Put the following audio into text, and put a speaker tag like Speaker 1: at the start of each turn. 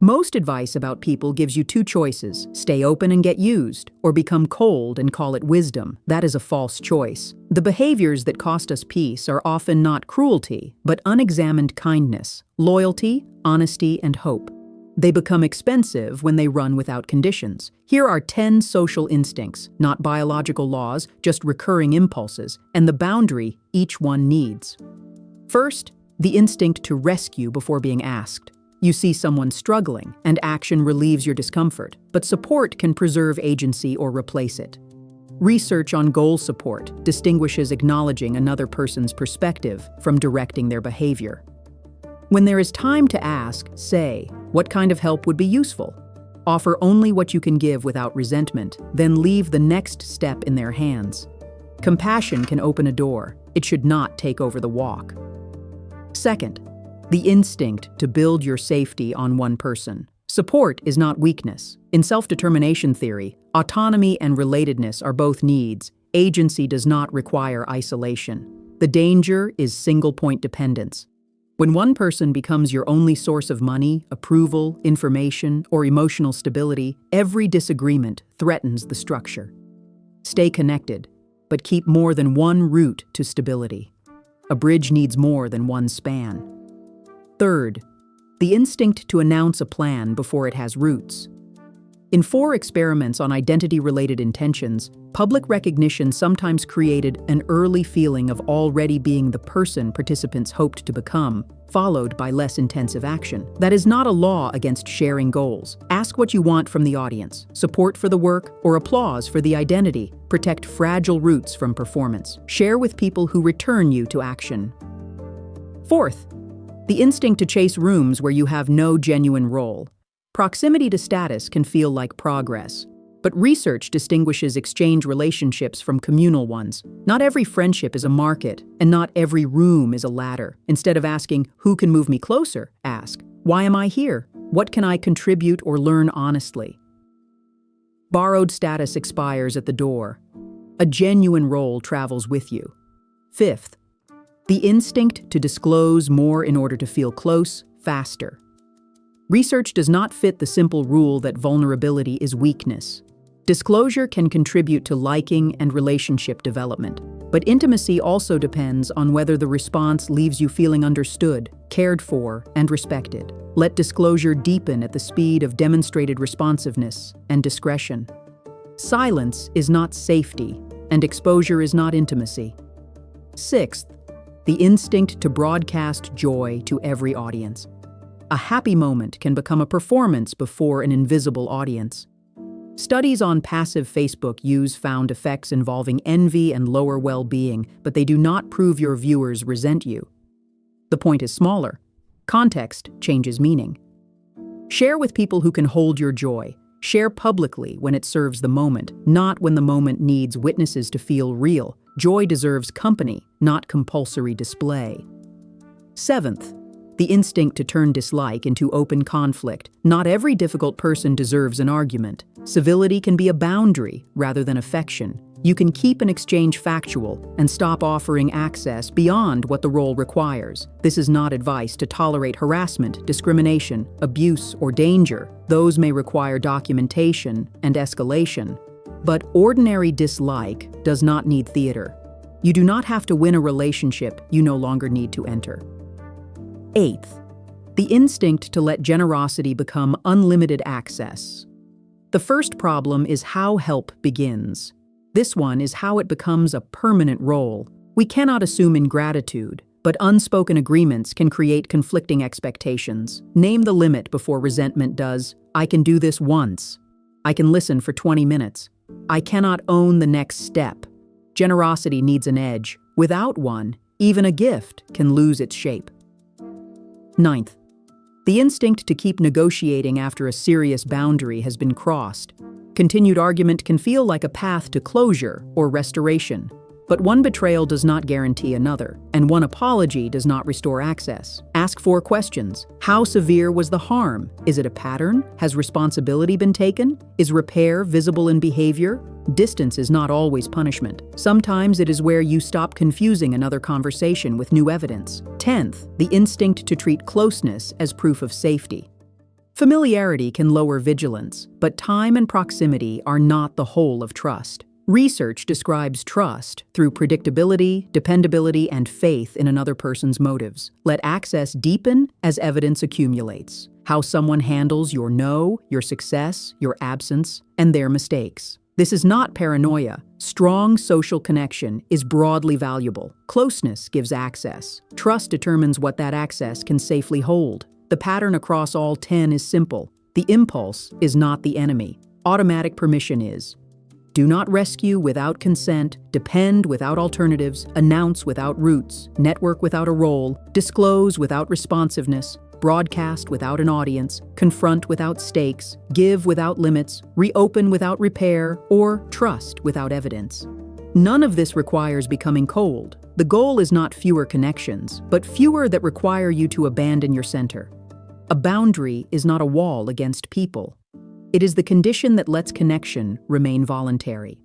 Speaker 1: Most advice about people gives you two choices: stay open and get used, or become cold and call it wisdom. That is a false choice. The behaviors that cost us peace are often not cruelty, but unexamined kindness, loyalty, honesty, and hope. They become expensive when they run without conditions. Here are 10 social instincts, not biological laws, just recurring impulses, and the boundary each one needs. First, the instinct to rescue before being asked. You see someone struggling, and action relieves your discomfort, but support can preserve agency or replace it. Research on goal support distinguishes acknowledging another person's perspective from directing their behavior. When there is time to ask, say, "What kind of help would be useful?" Offer only what you can give without resentment, then leave the next step in their hands. Compassion can open a door. It should not take over the walk. Second, the instinct to build your safety on one person. Support is not weakness. In self-determination theory, autonomy and relatedness are both needs. Agency does not require isolation. The danger is single-point dependence. When one person becomes your only source of money, approval, information, or emotional stability, every disagreement threatens the structure. Stay connected, but keep more than one route to stability. A bridge needs more than one span. Third, the instinct to announce a plan before it has roots. In 4 experiments on identity-related intentions, public recognition sometimes created an early feeling of already being the person participants hoped to become, followed by less intensive action. That is not a law against sharing goals. Ask what you want from the audience: support for the work or applause for the identity. Protect fragile roots from performance. Share with people who return you to action. Fourth, the instinct to chase rooms where you have no genuine role. Proximity to status can feel like progress, but research distinguishes exchange relationships from communal ones. Not every friendship is a market, and not every room is a ladder. Instead of asking, "Who can move me closer?" ask, "Why am I here? What can I contribute or learn honestly?" Borrowed status expires at the door. A genuine role travels with you. Fifth, the instinct to disclose more in order to feel close, faster. Research does not fit the simple rule that vulnerability is weakness. Disclosure can contribute to liking and relationship development, but intimacy also depends on whether the response leaves you feeling understood, cared for, and respected. Let disclosure deepen at the speed of demonstrated responsiveness and discretion. Silence is not safety, and exposure is not intimacy. Sixth, the instinct to broadcast joy to every audience. A happy moment can become a performance before an invisible audience. Studies on passive Facebook use found effects involving envy and lower well-being, but they do not prove your viewers resent you. The point is smaller. Context changes meaning. Share with people who can hold your joy. Share publicly when it serves the moment, not when the moment needs witnesses to feel real. Joy deserves company, not compulsory display. Seventh, the instinct to turn dislike into open conflict. Not every difficult person deserves an argument. Civility can be a boundary rather than affection. You can keep an exchange factual and stop offering access beyond what the role requires. This is not advice to tolerate harassment, discrimination, abuse, or danger. Those may require documentation and escalation. But ordinary dislike does not need theater. You do not have to win a relationship you no longer need to enter. Eighth, the instinct to let generosity become unlimited access. The first problem is how help begins. This one is how it becomes a permanent role. We cannot assume ingratitude, but unspoken agreements can create conflicting expectations. Name the limit before resentment does. I can do this once. I can listen for 20 minutes. I cannot own the next step. Generosity needs an edge. Without one, even a gift can lose its shape. Ninth, the instinct to keep negotiating after a serious boundary has been crossed. Continued argument can feel like a path to closure or restoration. But one betrayal does not guarantee another, and one apology does not restore access. Ask 4 questions. How severe was the harm? Is it a pattern? Has responsibility been taken? Is repair visible in behavior? Distance is not always punishment. Sometimes it is where you stop confusing another conversation with new evidence. 10th, the instinct to treat closeness as proof of safety. Familiarity can lower vigilance, but time and proximity are not the whole of trust. Research describes trust through predictability, dependability, and faith in another person's motives. Let access deepen as evidence accumulates. How someone handles your no, your success, your absence, and their mistakes. This is not paranoia. Strong social connection is broadly valuable. Closeness gives access. Trust determines what that access can safely hold. The pattern across all 10 is simple. The impulse is not the enemy. Automatic permission is. Do not rescue without consent, depend without alternatives, announce without roots, network without a role, disclose without responsiveness, broadcast without an audience, confront without stakes, give without limits, reopen without repair, or trust without evidence. None of this requires becoming cold. The goal is not fewer connections, but fewer that require you to abandon your center. A boundary is not a wall against people. It is the condition that lets connection remain voluntary.